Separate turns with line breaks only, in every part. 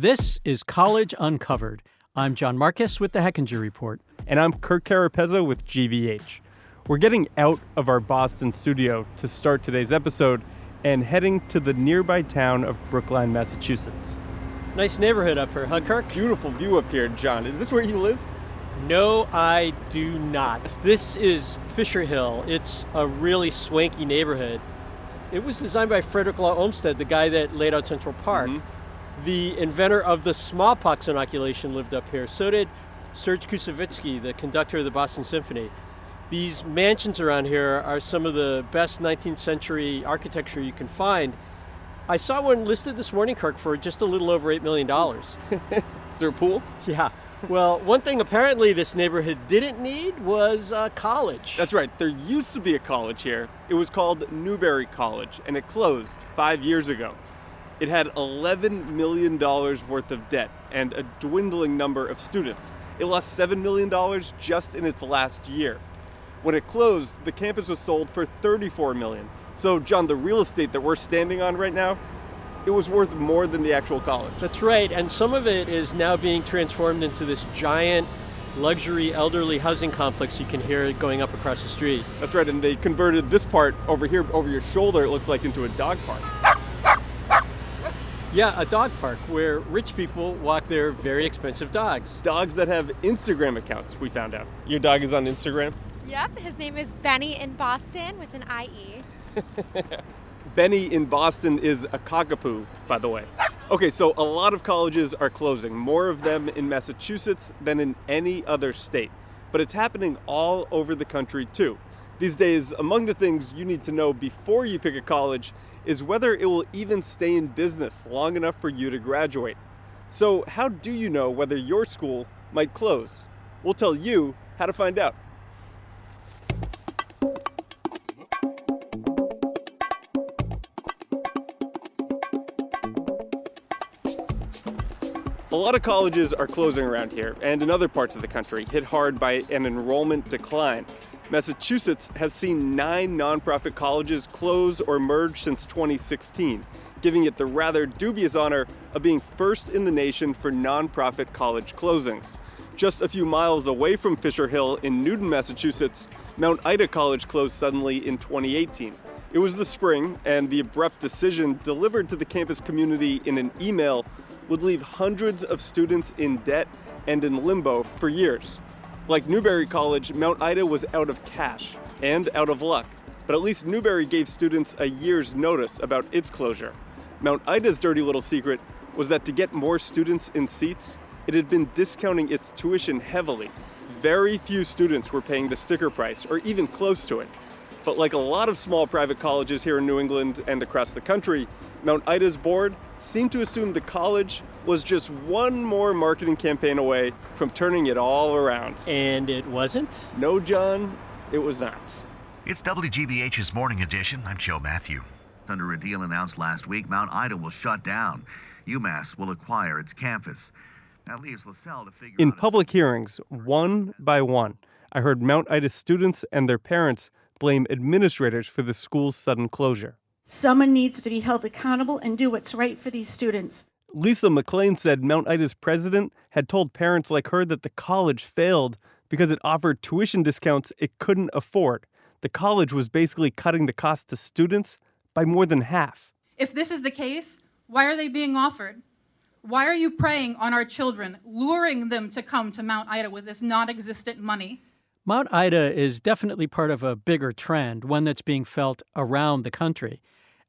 This is College Uncovered. I'm John Marcus with the Hechinger Report.
And I'm Kirk Carapezza with GBH. We're getting out of our Boston studio to start today's episode and heading to the nearby town of Brookline, Massachusetts.
Nice neighborhood up here, huh, Kirk?
Beautiful view up here, John. Is this where you live?
No, I do not. This is Fisher Hill. It's a really swanky neighborhood. It was designed by Frederick Law Olmsted, the guy that laid out Central Park. Mm-hmm. The inventor of the smallpox inoculation lived up here. So did Serge Koussevitzky, the conductor of the Boston Symphony. These mansions around here are some of the best 19th century architecture you can find. I saw one listed this morning, Kirk, for just a little over $8 million.
Is there a pool?
Yeah. Well, one thing apparently this neighborhood didn't need was a college.
That's right. There used to be a college here. It was called Newberry College, and it closed 5 years ago. It had $11 million worth of debt and a dwindling number of students. It lost $7 million just in its last year. When it closed, the campus was sold for $34 million. So, John, the real estate that we're standing on right now, it was worth more than the actual college.
That's right, and some of it is now being transformed into this giant luxury elderly housing complex. You can hear it going up across the street.
That's right, and they converted this part over here, over your shoulder, it looks like, into a dog park.
Yeah, a dog park where rich people walk their very expensive dogs.
Dogs that have Instagram accounts, we found out. Your dog is on Instagram?
Yep, his name is Benny in Boston with an IE.
Benny in Boston is a cockapoo, by the way. Okay, so a lot of colleges are closing, more of them in Massachusetts than in any other state. But it's happening all over the country, too. These days, among the things you need to know before you pick a college is whether it will even stay in business long enough for you to graduate. So how do you know whether your school might close? We'll tell you how to find out. A lot of colleges are closing around here and in other parts of the country, hit hard by an enrollment decline. Massachusetts has seen 9 nonprofit colleges close or merge since 2016, giving it the rather dubious honor of being first in the nation for nonprofit college closings. Just a few miles away from Fisher Hill in Newton, Massachusetts, Mount Ida College closed suddenly in 2018. It was the spring, and the abrupt decision delivered to the campus community in an email would leave hundreds of students in debt and in limbo for years. Like Newberry College, Mount Ida was out of cash and out of luck, but at least Newberry gave students a year's notice about its closure. Mount Ida's dirty little secret was that to get more students in seats, it had been discounting its tuition heavily. Very few students were paying the sticker price, or even close to it. But like a lot of small private colleges here in New England and across the country, Mount Ida's board seemed to assume the college was just one more marketing campaign away from turning it all around.
And it wasn't?
No, John, it was not.
It's WGBH's Morning Edition. I'm Joe Matthew. Under a deal announced last week, Mount Ida will shut down. UMass will acquire its campus. That leaves LaSalle to figure out...
In public hearings, one by one, I heard Mount Ida students and their parents blame administrators for the school's sudden closure.
Someone needs to be held accountable and do what's right for these students.
Lisa McLean said Mount Ida's president had told parents like her that the college failed because it offered tuition discounts it couldn't afford. The college was basically cutting the cost to students by more than half.
If this is the case, why are they being offered? Why are you preying on our children, luring them to come to Mount Ida with this non-existent money?
Mount Ida is definitely part of a bigger trend, one that's being felt around the country.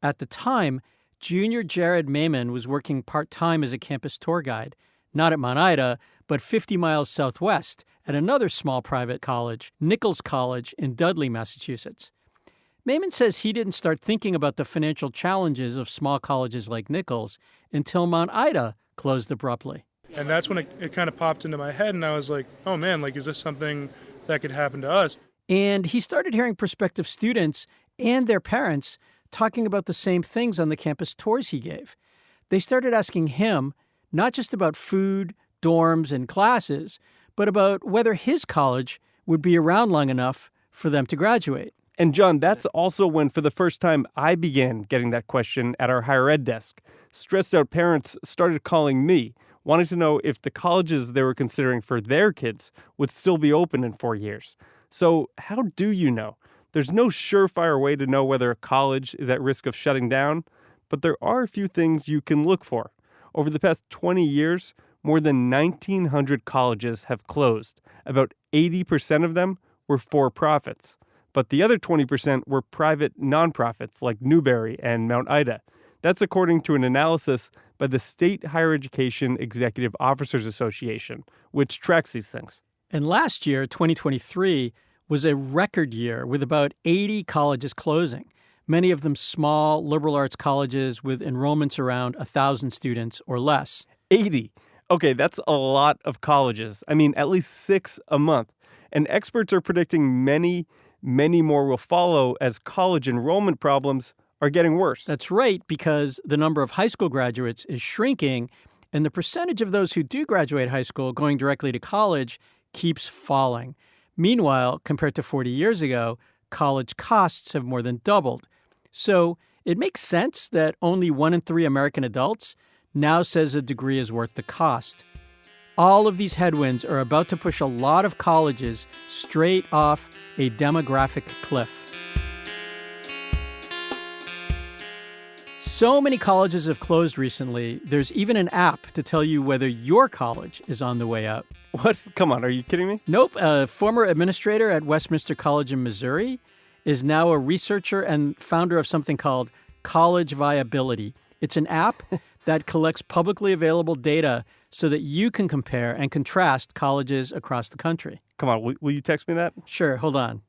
At the time, Junior Jared Maiman was working part-time as a campus tour guide, not at Mount Ida, but 50 miles southwest at another small private college, Nichols College in Dudley, Massachusetts. Maiman says he didn't start thinking about the financial challenges of small colleges like Nichols until Mount Ida closed abruptly.
And that's when it kind of popped into my head, and I was like, oh man, like, is this something that could happen to us?
And he started hearing prospective students and their parents talking about the same things on the campus tours he gave. They started asking him not just about food, dorms, and classes, but about whether his college would be around long enough for them to graduate.
And John, that's also when, for the first time, I began getting that question at our higher ed desk. Stressed out parents started calling me, wanting to know if the colleges they were considering for their kids would still be open in 4 years. So how do you know? There's no surefire way to know whether a college is at risk of shutting down, but there are a few things you can look for. Over the past 20 years, more than 1,900 colleges have closed. About 80% of them were for-profits, but the other 20% were private nonprofits like Newberry and Mount Ida. That's according to an analysis by the State Higher Education Executive Officers Association, which tracks these things.
And last year, 2023, was a record year with about 80 colleges closing, many of them small liberal arts colleges with enrollments around 1,000 students or less.
80. Okay, that's a lot of colleges. I mean, at least 6 a month. And experts are predicting many more will follow as college enrollment problems are getting worse.
That's right, because the number of high school graduates is shrinking, and the percentage of those who do graduate high school going directly to college keeps falling. Meanwhile, compared to 40 years ago, college costs have more than doubled. So it makes sense that only 1 in 3 American adults now says a degree is worth the cost. All of these headwinds are about to push a lot of colleges straight off a demographic cliff. So many colleges have closed recently, there's even an app to tell you whether your college is on the way out.
What? Come on, are you kidding me?
Nope. A former administrator at Westminster College in Missouri is now a researcher and founder of something called College Viability. It's an app that collects publicly available data so that you can compare and contrast colleges across the country.
Come on, will you text me that?
Sure, hold on.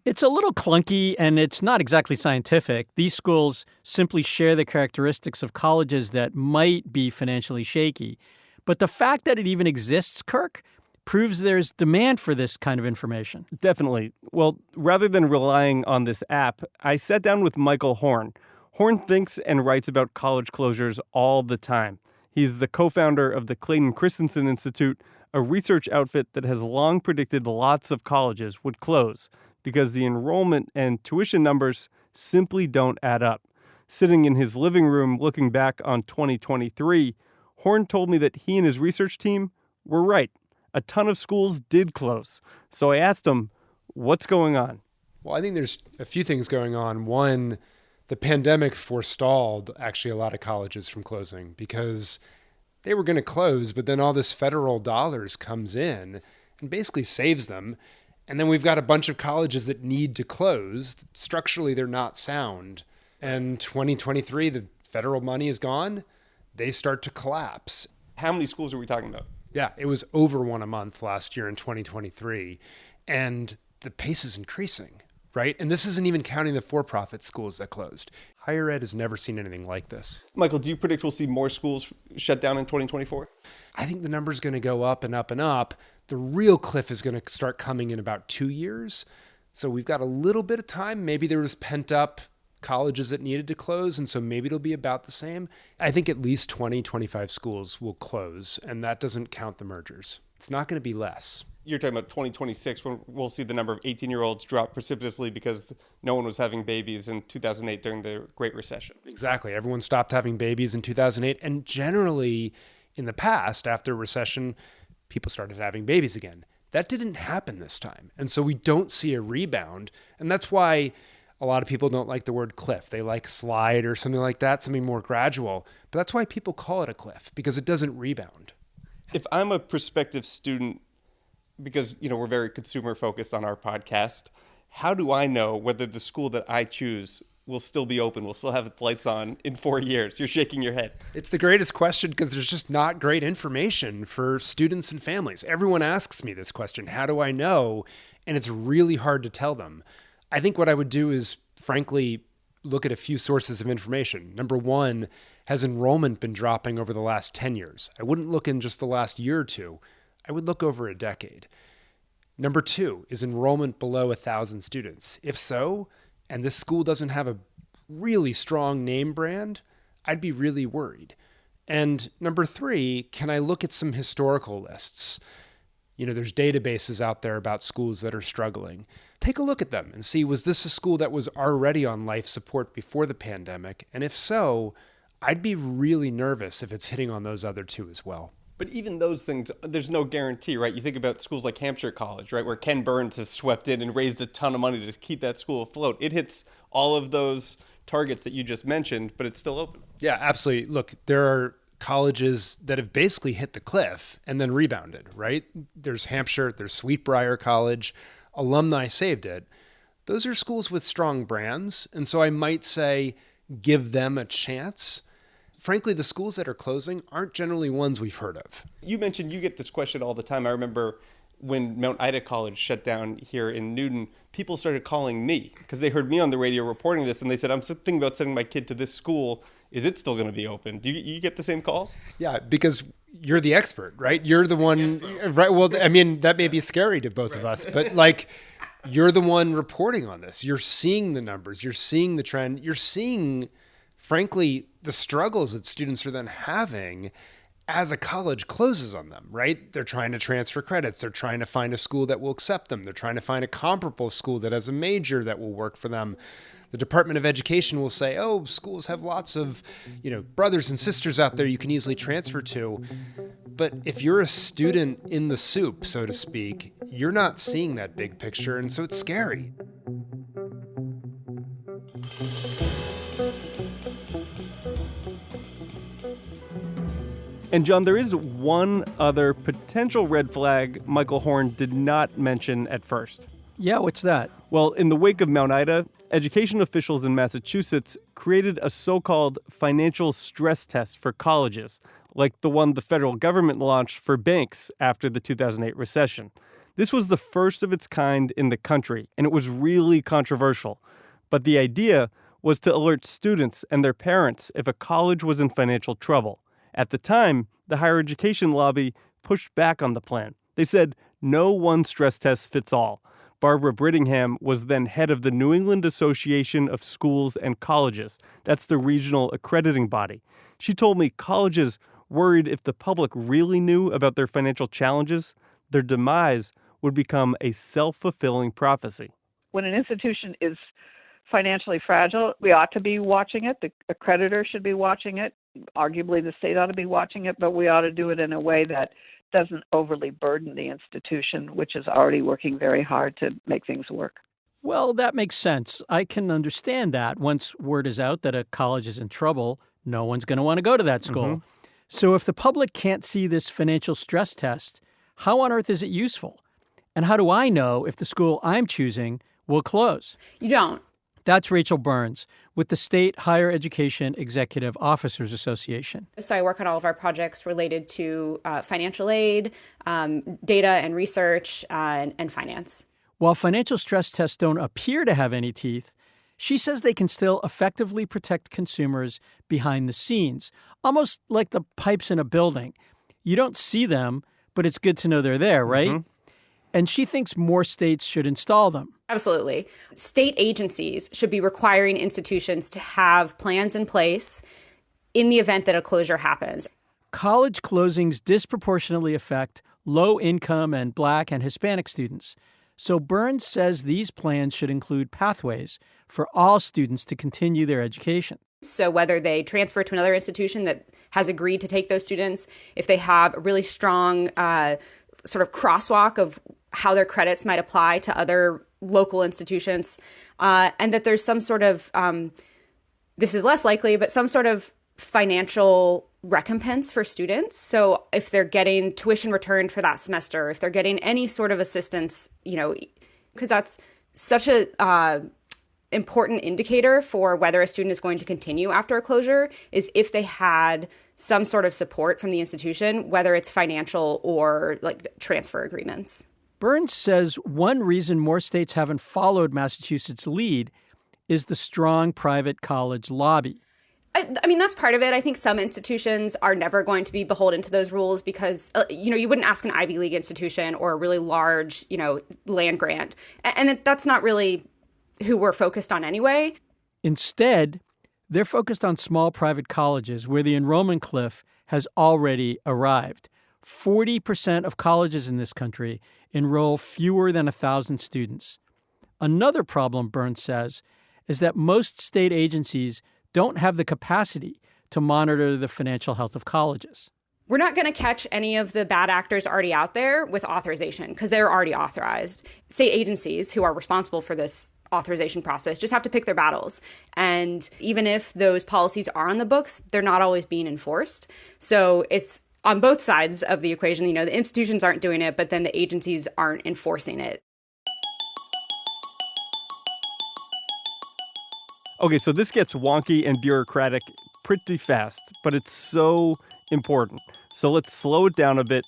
It's a little clunky and it's not exactly scientific. These schools simply share the characteristics of colleges that might be financially shaky. But the fact that it even exists, Kirk, proves there's demand for this kind of information.
Definitely. Well, rather than relying on this app, I sat down with Michael Horn. Horn thinks and writes about college closures all the time. He's the co-founder of the Clayton Christensen Institute, a research outfit that has long predicted lots of colleges would close because the enrollment and tuition numbers simply don't add up. Sitting in his living room looking back on 2023, Horn told me that he and his research team were right. A ton of schools did close. So I asked him, what's going on?
Well, I think there's a few things going on. One, the pandemic forestalled actually a lot of colleges from closing because they were going to close, but then all this federal dollars comes in and basically saves them. And then we've got a bunch of colleges that need to close. Structurally, they're not sound. And 2023, the federal money is gone. They start to collapse.
How many schools are we talking about?
Yeah, it was over 1 a month last year in 2023. And the pace is increasing, right? And this isn't even counting the for-profit schools that closed. Higher ed has never seen anything like this.
Michael, do you predict we'll see more schools shut down in 2024?
I think the number's going to go up and up and up. The real cliff is going to start coming in about 2 years. So we've got a little bit of time. Maybe there was pent up colleges that needed to close, and so maybe it'll be about the same. I think at least 20, 25 schools will close, and that doesn't count the mergers. It's not going to be less.
You're talking about 2026 when we'll see the number of 18-year-olds drop precipitously because no one was having babies in 2008 during the Great Recession.
Exactly. Everyone stopped having babies in 2008. And generally, in the past, after a recession, people started having babies again. That didn't happen this time. And so we don't see a rebound. And that's why a lot of people don't like the word cliff. They like slide or something like that, something more gradual. But that's why people call it a cliff, because it doesn't rebound.
If I'm a prospective student, because we're very consumer focused on our podcast, how do I know whether the school that I choose will still be open, will still have its lights on in 4 years? You're shaking your head.
It's the greatest question because there's just not great information for students and families. Everyone asks me this question, how do I know? And it's really hard to tell them. I think what I would do is, frankly, look at a few sources of information. Number one, has enrollment been dropping over the last 10 years? I wouldn't look in just the last year or two. I would look over a decade. Number two, is enrollment below 1,000 students? If so, and this school doesn't have a really strong name brand, I'd be really worried. And number three, can I look at some historical lists? There's databases out there about schools that are struggling. Take a look at them and see, was this a school that was already on life support before the pandemic? And if so, I'd be really nervous if it's hitting on those other two as well.
But even those things, there's no guarantee, right? You think about schools like Hampshire College, right, where Ken Burns has swept in and raised a ton of money to keep that school afloat. It hits all of those targets that you just mentioned, but it's still open.
Yeah, absolutely. Look, there are colleges that have basically hit the cliff and then rebounded, right? There's Hampshire, there's Sweetbriar College. Alumni saved it. Those are schools with strong brands. And so I might say, give them a chance. Frankly, the schools that are closing aren't generally ones we've heard of.
You mentioned you get this question all the time. I remember when Mount Ida College shut down here in Newton, people started calling me because they heard me on the radio reporting this, and they said, I'm thinking about sending my kid to this school. Is it still going to be open? Do you get the same calls?
Yeah, because you're the expert, right? You're the one, right? Well, I mean, that may be scary to both of us, but like, you're the one reporting on this. You're seeing the numbers. You're seeing the trend. You're seeing, frankly, the struggles that students are then having as a college closes on them, right? They're trying to transfer credits. They're trying to find a school that will accept them. They're trying to find a comparable school that has a major that will work for them. The Department of Education will say, oh, schools have lots of, brothers and sisters out there you can easily transfer to. But if you're a student in the soup, so to speak, you're not seeing that big picture, and so it's scary.
And John, there is one other potential red flag Michael Horn did not mention at first.
Yeah, what's that?
Well, in the wake of Mount Ida, education officials in Massachusetts created a so-called financial stress test for colleges, like the one the federal government launched for banks after the 2008 recession. This was the first of its kind in the country, and it was really controversial. But the idea was to alert students and their parents if a college was in financial trouble. At the time, the higher education lobby pushed back on the plan. They said no one stress test fits all. Barbara Brittingham was then head of the New England Association of Schools and Colleges. That's the regional accrediting body. She told me colleges worried if the public really knew about their financial challenges, their demise would become a self-fulfilling prophecy.
When an institution is financially fragile, we ought to be watching it. The accreditor should be watching it. Arguably, the state ought to be watching it, but we ought to do it in a way that doesn't overly burden the institution, which is already working very hard to make things work.
Well, that makes sense. I can understand that. Once word is out that a college is in trouble, no one's going to want to go to that school. Mm-hmm. So if the public can't see this financial stress test, how on earth is it useful? And how do I know if the school I'm choosing will close?
You don't.
That's Rachel Burns with the State Higher Education Executive Officers Association.
So I work on all of our projects related to financial aid, data and research, and finance.
While financial stress tests don't appear to have any teeth, she says they can still effectively protect consumers behind the scenes, almost like the pipes in a building. You don't see them, but it's good to know they're there, right? Mm-hmm. And she thinks more states should install them.
Absolutely. State agencies should be requiring institutions to have plans in place in the event that a closure happens.
College closings disproportionately affect low-income and Black and Hispanic students. So Burns says these plans should include pathways for all students to continue their education.
So whether they transfer to another institution that has agreed to take those students, if they have a really strong sort of crosswalk of how their credits might apply to other local institutions, and that there's some sort of, this is less likely, but some sort of financial recompense for students. So if they're getting tuition returned for that semester, if they're getting any sort of assistance, because that's such a important indicator for whether a student is going to continue after a closure, is if they had some sort of support from the institution, whether it's financial or like transfer agreements.
Burns says one reason more states haven't followed Massachusetts' lead is the strong private college lobby.
I mean, that's part of it. I think some institutions are never going to be beholden to those rules because, you wouldn't ask an Ivy League institution or a really large, land grant. And that's not really who we're focused on anyway.
Instead, they're focused on small private colleges where the enrollment cliff has already arrived. 40% of colleges in this country enroll fewer than 1,000 students. Another problem, Burns says, is that most state agencies don't have the capacity to monitor the financial health of colleges.
We're not going to catch any of the bad actors already out there with authorization because they're already authorized. State agencies who are responsible for this authorization process just have to pick their battles. And even if those policies are on the books, they're not always being enforced. So it's on both sides of the equation. You know, the institutions aren't doing it, but then the agencies aren't enforcing it.
Okay, so this gets wonky and bureaucratic pretty fast, but it's so important. So let's slow it down a bit,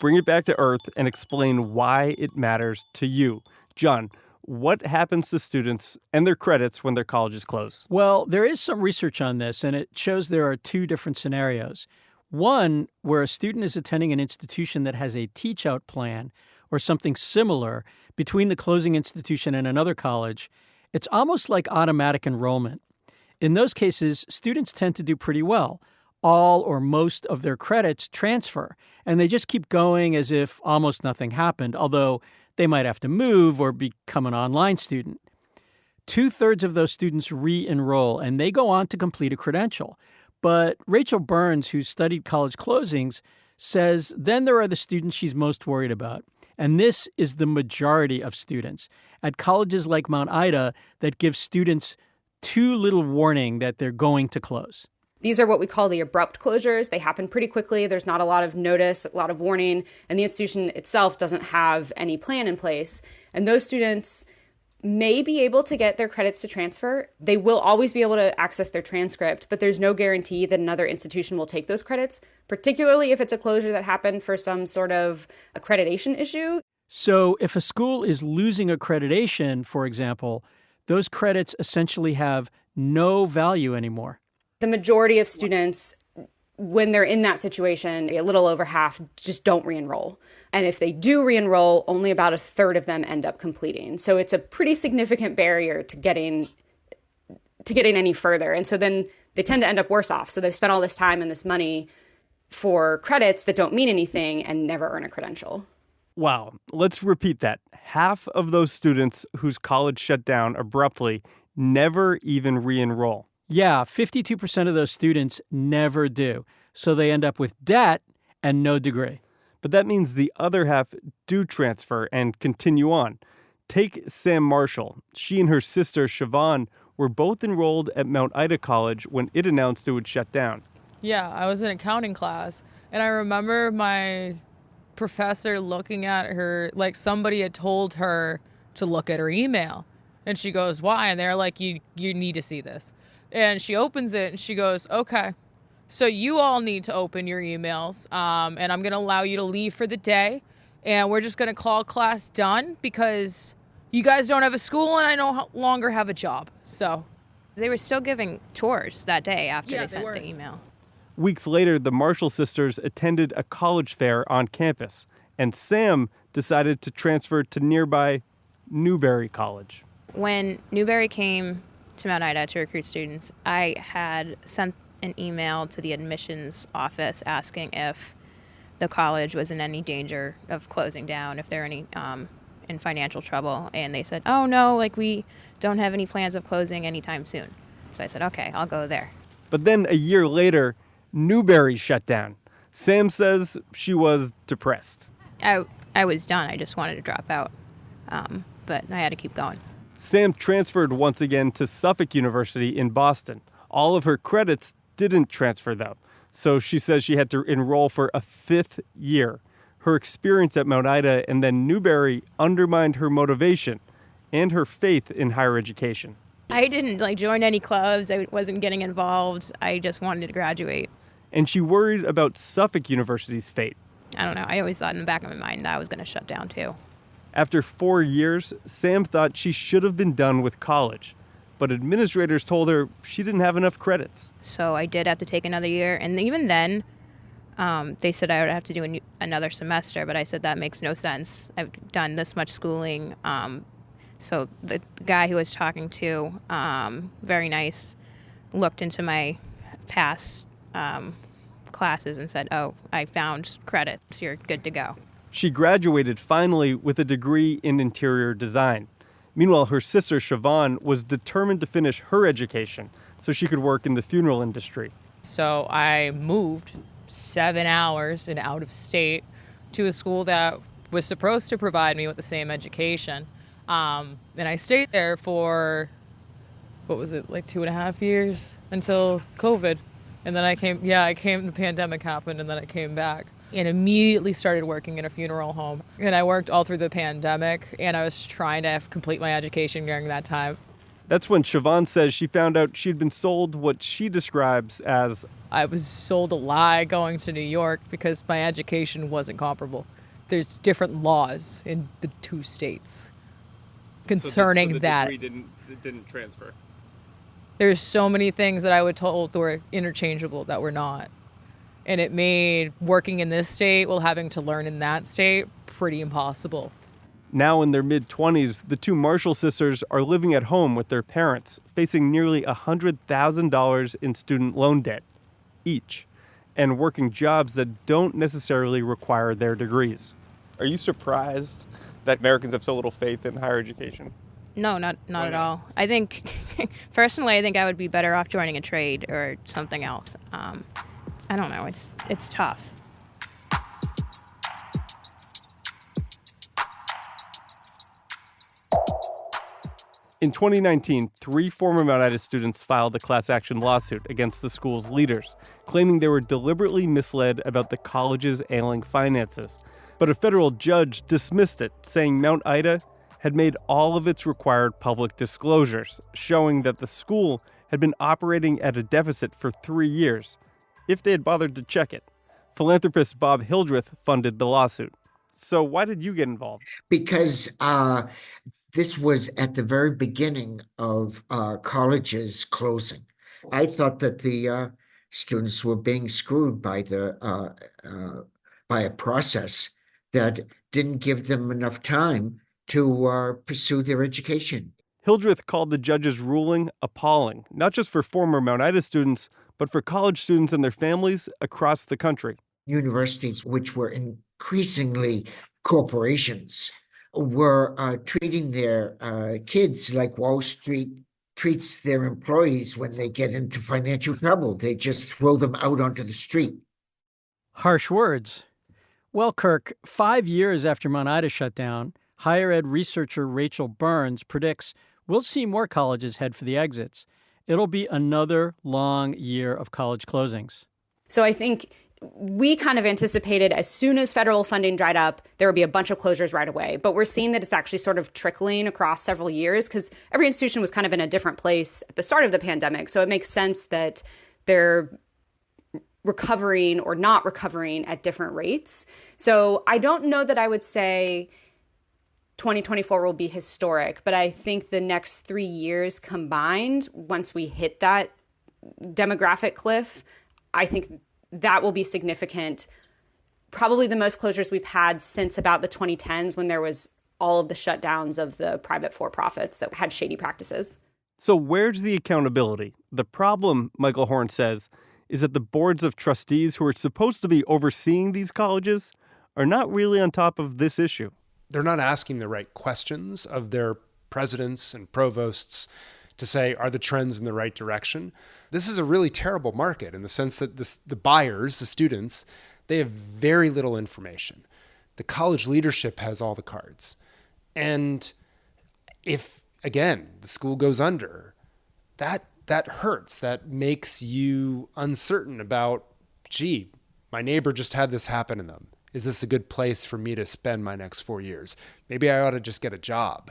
bring it back to earth, and explain why it matters to you. John, what happens to students and their credits when their colleges close?
Well, there is some research on this, and it shows there are two different scenarios. One, where a student is attending an institution that has a teach-out plan or something similar between the closing institution and another college, it's almost like automatic enrollment. In those cases, students tend to do pretty well. All or most of their credits transfer, and they just keep going as if almost nothing happened, although they might have to move or become an online student. 2/3 of those students re-enroll, and they go on to complete a credential. But Rachel Burns, who studied college closings, says then there are the students she's most worried about. And this is the majority of students at colleges like Mount Ida that give students too little warning that they're going to close.
These are what we call the abrupt closures. They happen pretty quickly. There's not a lot of notice, a lot of warning, and the institution itself doesn't have any plan in place. And those students may be able to get their credits to transfer. They will always be able to access their transcript, but there's no guarantee that another institution will take those credits, particularly if it's a closure that happened for some sort of accreditation issue.
So if a school is losing accreditation, for example, those credits essentially have no value anymore.
The majority of students, when they're in that situation, a little over half just don't re-enroll. And if they do re-enroll, only about 1/3 of them end up completing. So it's a pretty significant barrier to getting any further. And so then they tend to end up worse off. So they've spent all this time and this money for credits that don't mean anything and never earn a credential.
Wow. Let's repeat that. Half of those students whose college shut down abruptly never even re-enroll.
Yeah, 52% of those students never do. So they end up with debt and no degree.
But that means the other half do transfer and continue on. Take Sam Marshall. She and her sister, Siobhan, were both enrolled at Mount Ida College when it announced it would shut down.
Yeah, I was in accounting class, and I remember my professor looking at her like somebody had told her to look at her email. And she goes, why? And they're like, you need to see this. And she opens it and she goes, okay, so you all need to open your emails, and I'm going to allow you to leave for the day, and we're just going to call class done because you guys don't have a school and I no longer have a job. So
they were still giving tours that day after they sent
were.
the email.
Weeks later, the Marshall sisters attended a college fair on campus, and Sam decided to transfer to nearby Newberry College.
When Newberry came to Mount Ida to recruit students, I had sent an email to the admissions office asking if the college was in any danger of closing down, if they're any in financial trouble. And they said, oh no, like we don't have any plans of closing anytime soon. So I said, okay, I'll go there.
But then a year later, Newberry shut down. Sam says she was depressed.
I was done. I just wanted to drop out. But I had to keep going.
Sam transferred once again to Suffolk University in Boston. All of her credits didn't transfer, though. So she says she had to enroll for a 5th year. Her experience at Mount Ida and then Newberry undermined her motivation and her faith in higher education.
I didn't join any clubs. I wasn't getting involved. I just wanted to graduate.
And she worried about Suffolk University's fate.
I don't know. I always thought in the back of my mind that I was going to shut down too.
After 4 years, Sam thought she should have been done with college. But administrators told her she didn't have enough credits.
So I did have to take another year. And even then, they said I would have to do another semester. But I said that makes no sense. I've done this much schooling. So the guy who I was talking to, very nice, looked into my past classes and said, oh, I found credits. You're good to go.
She graduated finally with a degree in interior design. Meanwhile, her sister, Siobhan, was determined to finish her education so she could work in the funeral industry.
So I moved 7 hours and out of state to a school that was supposed to provide me with the same education. And I stayed there for, like 2.5 years until COVID. And then the pandemic happened, and then I came back and immediately started working in a funeral home. And I worked all through the pandemic, and I was trying to complete my education during that time.
That's when Siobhan says she found out she'd been sold what she describes as...
I was sold a lie going to New York because my education wasn't comparable. There's different laws in the two states concerning
so the
that.
degree didn't transfer.
There's so many things that I was told were interchangeable that were not. And it made working in this state while having to learn in that state pretty impossible.
Now in their mid-20s, the two Marshall sisters are living at home with their parents, facing nearly $100,000 in student loan debt each, and working jobs that don't necessarily require their degrees. Are you surprised that Americans have so little faith in higher education?
No, not at all. I think, personally, I would be better off joining a trade or something else. I don't know. It's tough.
In 2019, 3 former Mount Ida students filed a class action lawsuit against the school's leaders, claiming they were deliberately misled about the college's ailing finances. But a federal judge dismissed it, saying Mount Ida had made all of its required public disclosures, showing that the school had been operating at a deficit for 3 years, if they had bothered to check it. Philanthropist Bob Hildreth funded the lawsuit. So why did you get involved?
Because this was at the very beginning of colleges closing. I thought that the students were being screwed by a process that didn't give them enough time to pursue their education.
Hildreth called the judge's ruling appalling, not just for former Mount Ida students, but for college students and their families across the country.
Universities, which were increasingly corporations, were treating their kids like Wall Street treats their employees when they get into financial trouble. They just throw them out onto the street.
Harsh words. Well, Kirk, 5 years after Mount Ida shut down, higher ed researcher Rachel Burns predicts we'll see more colleges head for the exits. It'll be another long year of college closings.
So I think we kind of anticipated as soon as federal funding dried up, there would be a bunch of closures right away. But we're seeing that it's actually sort of trickling across several years because every institution was kind of in a different place at the start of the pandemic. So it makes sense that they're recovering or not recovering at different rates. So I don't know that I would say 2024 will be historic, but I think the next 3 years combined, once we hit that demographic cliff, I think that will be significant. Probably the most closures we've had since about the 2010s when there was all of the shutdowns of the private for-profits that had shady practices.
So where's the accountability? The problem, Michael Horn says, is that the boards of trustees who are supposed to be overseeing these colleges are not really on top of this issue.
They're not asking the right questions of their presidents and provosts to say, are the trends in the right direction? This is a really terrible market in the sense that the buyers, the students, they have very little information. The college leadership has all the cards. And if, again, the school goes under, that hurts. That makes you uncertain about, gee, my neighbor just had this happen to them. Is this a good place for me to spend my next 4 years? Maybe I ought to just get a job.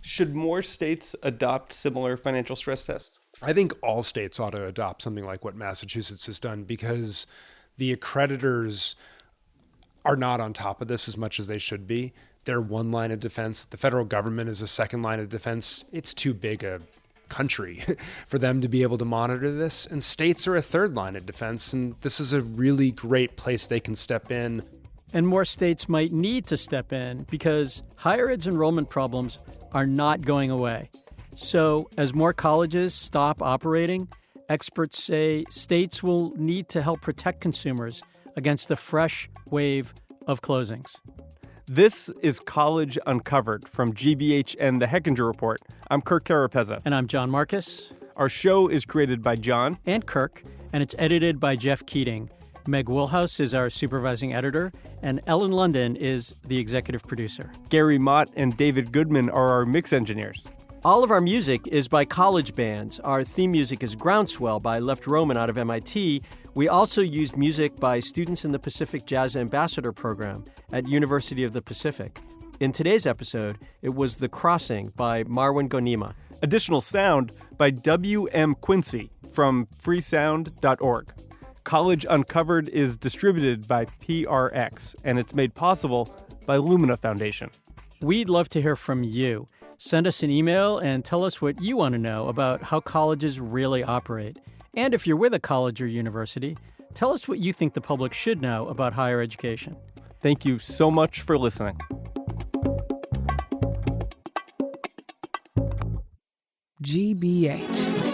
Should more states adopt similar financial stress tests?
I think all states ought to adopt something like what Massachusetts has done because the accreditors are not on top of this as much as they should be. They're one line of defense. The federal government is a second line of defense. It's too big a country for them to be able to monitor this. And states are a third line of defense. And this is a really great place they can step in.
And more states might need to step in because higher ed's enrollment problems are not going away. So as more colleges stop operating, experts say states will need to help protect consumers against a fresh wave of closings.
This is College Uncovered from GBH and the Hechinger Report. I'm Kirk Carapezza.
And I'm John Marcus.
Our show is created by John
and Kirk, and it's edited by Jeff Keating. Meg Woolhouse is our supervising editor, and Ellen London is the executive producer.
Gary Mott and David Goodman are our mix engineers.
All of our music is by college bands. Our theme music is Groundswell by Left Roman out of MIT. We also used music by students in the Pacific Jazz Ambassador Program at University of the Pacific. In today's episode, it was The Crossing by Marwan Ghanima.
Additional sound by W.M. Quincy from freesound.org. College Uncovered is distributed by PRX, and it's made possible by Lumina Foundation.
We'd love to hear from you. Send us an email and tell us what you want to know about how colleges really operate. And if you're with a college or university, tell us what you think the public should know about higher education.
Thank you so much for listening.
GBH.